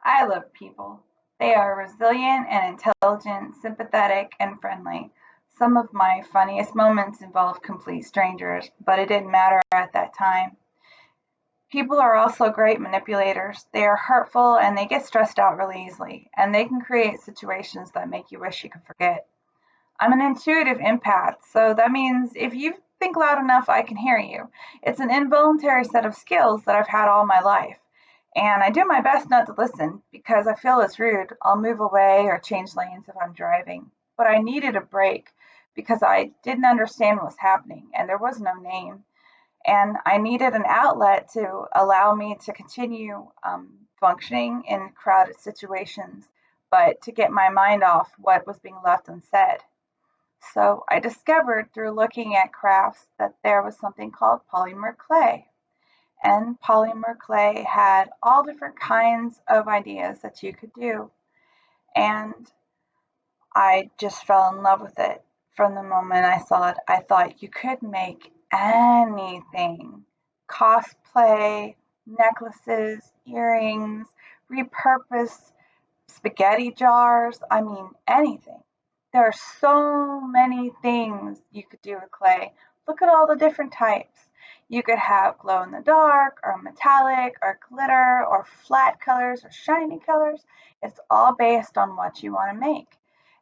I love people. They are resilient and intelligent, sympathetic and friendly. Some of my funniest moments involve complete strangers, but it didn't matter at that time. People are also great manipulators. They are hurtful and they get stressed out really easily, and they can create situations that make you wish you could forget. I'm an intuitive empath, so that means if you think loud enough, I can hear you. It's an involuntary set of skills that I've had all my life. And I do my best not to listen because I feel it's rude. I'll move away or change lanes if I'm driving. But I needed a break because I didn't understand what was happening and there was no name. And I needed an outlet to allow me to continue functioning in crowded situations, but to get my mind off what was being left unsaid. So I discovered through looking at crafts that there was something called polymer clay. And polymer clay had all different kinds of ideas that you could do. And I just fell in love with it from the moment I saw it. I thought you could make anything: cosplay, necklaces, earrings, repurpose spaghetti jars. I mean, anything. There are so many things you could do with clay. Look at all the different types. You could have glow in the dark, or metallic, or glitter, or flat colors, or shiny colors. It's all based on what you want to make.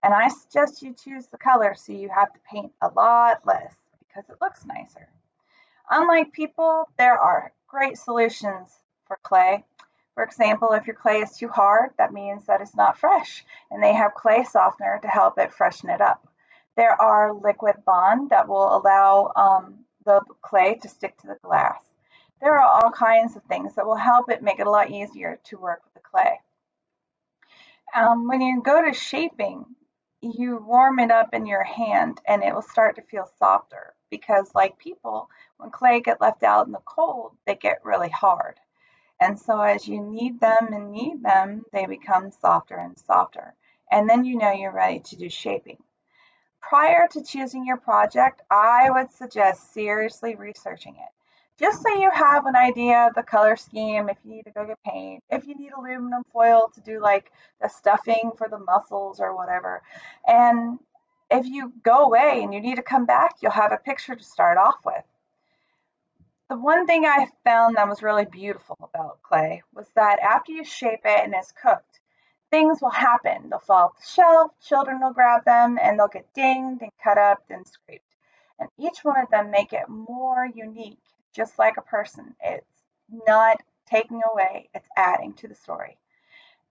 And I suggest you choose the color so you have to paint a lot less because it looks nicer. Unlike people, there are great solutions for clay. For example, if your clay is too hard, that means that it's not fresh, and they have clay softener to help it freshen it up. There are liquid bond that will allow the clay to stick to the glass. There are all kinds of things that will help it make it a lot easier to work with the clay. When you go to shaping, you warm it up in your hand and it will start to feel softer because, like people, when clay get left out in the cold, they get really hard. And so as you knead them and knead them, they become softer and softer. And then you know you're ready to do shaping. Prior to choosing your project, I would suggest seriously researching it. Just so you have an idea of the color scheme, if you need to go get paint, if you need aluminum foil to do like the stuffing for the mussels or whatever. And if you go away and you need to come back, you'll have a picture to start off with. The one thing I found that was really beautiful about clay was that after you shape it and it's cooked, things will happen. They'll fall off the shelf, children will grab them, and they'll get dinged and cut up and scraped. And each one of them make it more unique, just like a person. It's not taking away, it's adding to the story.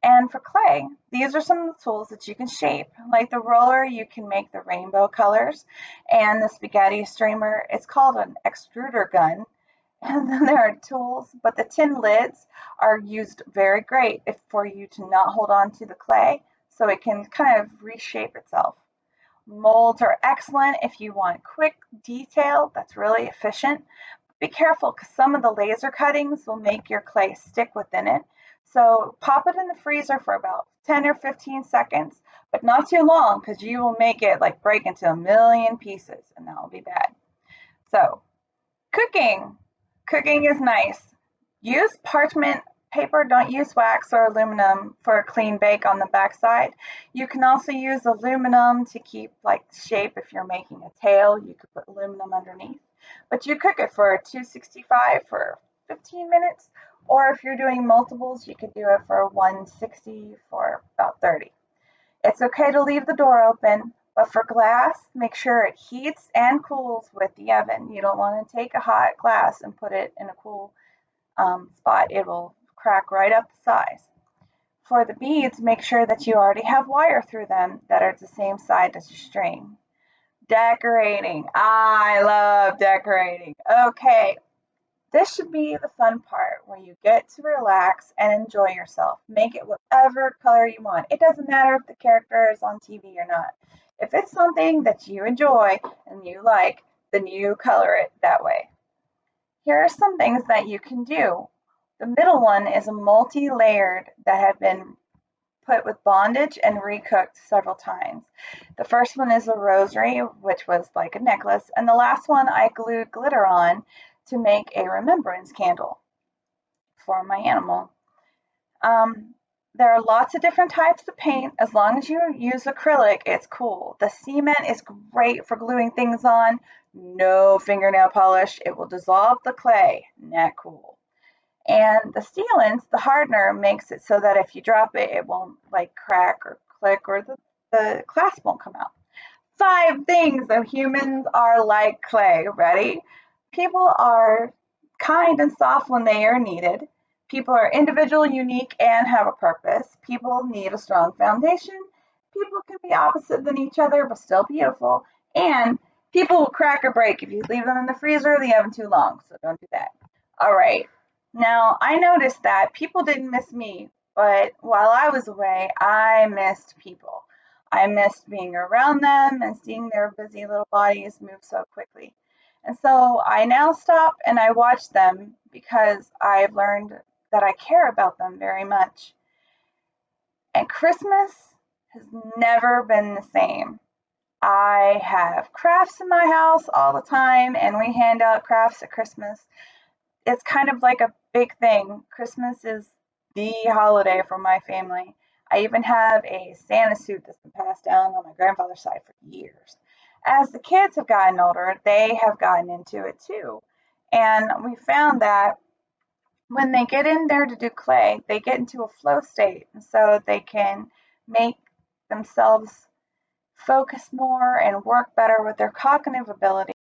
And for clay, these are some of the tools that you can shape. Like the roller, you can make the rainbow colors, and the spaghetti streamer, it's called an extruder gun. And then there are tools, but the tin lids are used very great if for you to not hold on to the clay so it can kind of reshape itself. Molds are excellent if you want quick detail that's really efficient. Be careful because some of the laser cuttings will make your clay stick within it. So pop it in the freezer for about 10 or 15 seconds, but not too long because you will make it like break into a million pieces and that will be bad. So cooking. Cooking is nice. Use parchment paper, don't use wax or aluminum for a clean bake on the backside. You can also use aluminum to keep like shape. If you're making a tail, you could put aluminum underneath. But you cook it for 265 for 15 minutes, or if you're doing multiples, you could do it for 160 for about 30. It's okay to leave the door open, but for glass, make sure it heats and cools with the oven. You don't want to take a hot glass and put it in a cool spot. It will crack right up the size. For the beads, make sure that you already have wire through them that are the same side as your string. Decorating. I love decorating. Okay, this should be the fun part where you get to relax and enjoy yourself. Make it whatever color you want. It doesn't matter if the character is on TV or not. If it's something that you enjoy and you like, then you color it that way. Here are some things that you can do. The middle one is a multi-layered that have been put with bondage and recooked several times. The first one is a rosary, which was like a necklace, and the last one I glued glitter on to make a remembrance candle for my animal. Um, There are lots of different types of paint. As long as you use acrylic, it's cool. The cement is great for gluing things on. No fingernail polish. It will dissolve the clay. Not cool. And the sealants, the hardener, makes it so that if you drop it, it won't like crack or click, or the clasp won't come out. 5 things that humans are like clay. Ready? People are kind and soft when they are needed. People are individual, unique, and have a purpose. People need a strong foundation. People can be opposite than each other, but still beautiful. And people will crack or break if you leave them in the freezer or the oven too long, so don't do that. All right. Now, I noticed that people didn't miss me, but while I was away, I missed people. I missed being around them and seeing their busy little bodies move so quickly. And so I now stop and I watch them because I've learned that I care about them very much. And Christmas has never been the same. I have crafts in my house all the time, and we hand out crafts at Christmas. It's kind of like a big thing. Christmas is the holiday for my family. I even have a Santa suit that's been passed down on my grandfather's side for years. As the kids have gotten older, they have gotten into it too. And we found that when they get in there to do clay, they get into a flow state, and so they can make themselves focus more and work better with their cognitive ability.